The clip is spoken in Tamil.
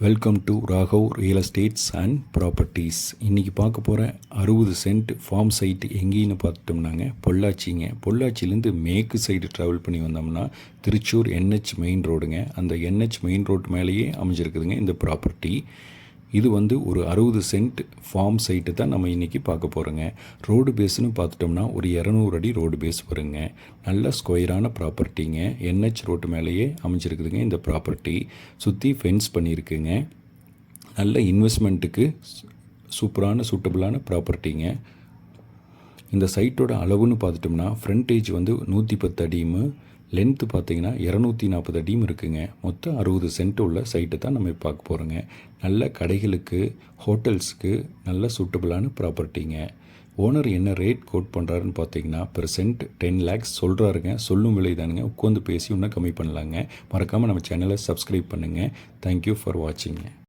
Welcome to Raghav real estates and properties. இன்றைக்கி பார்க்க போகிற 60 சென்ட் ஃபார்ம் சைட்டு எங்கேன்னு பார்த்துட்டோம்னாங்க பொள்ளாச்சிங்க. பொள்ளாச்சிலேருந்து மேற்கு சைடு ட்ராவல் பண்ணி வந்தோம்னா திருச்சூர் என்ஹெச் மெயின் ரோடுங்க. அந்த என்ஹெச் மெயின் ரோடு மேலேயே அமைஞ்சிருக்குதுங்க இந்த ப்ராப்பர்ட்டி. இது ஒரு 60 சென்ட் ஃபார்ம் சைட்டு தான் நம்ம இன்றைக்கி பார்க்க போகிறோங்க. ரோடு பேஸ்னு பார்த்துட்டோம்னா ஒரு 200 அடி ரோடு பேஸ் வருங்க. நல்ல ஸ்கொயரான ப்ராப்பர்ட்டிங்க. என்ஹெச் ரோட்டு மேலேயே அமைஞ்சிருக்குதுங்க இந்த ப்ராப்பர்ட்டி. சுற்றி ஃபென்ஸ் பண்ணியிருக்குங்க. நல்ல இன்வெஸ்ட்மெண்ட்டுக்கு சூப்பரான சூட்டபிளான ப்ராப்பர்ட்டிங்க. இந்த சைட்டோட அளவுன்னு பார்த்துட்டோம்னா ஃப்ரண்டேஜ் 110 அடியும், லென்த்து பார்த்தீங்கன்னா 240 அடியும் இருக்குங்க. மொத்தம் 60 சென்ட் உள்ள சைட்டை தான் நம்ம பார்க்க போகிறோங்க. நல்ல கடைகளுக்கு, ஹோட்டல்ஸுக்கு நல்ல சூட்டபிளான ப்ராப்பர்ட்டிங்க. ஓனர் என்ன ரேட் கோட் பண்ணுறாருன்னு பார்த்தீங்கன்னா பெர் சென்ட் 10 lakhs சொல்கிறாருங்க. சொல்லும் விலை தானுங்க. உட்காந்து பேசி இன்னும் கம்மி பண்ணலாங்க. மறக்காமல் நம்ம சேனலை சப்ஸ்கிரைப் பண்ணுங்கள். Thank you for வாட்சிங்க.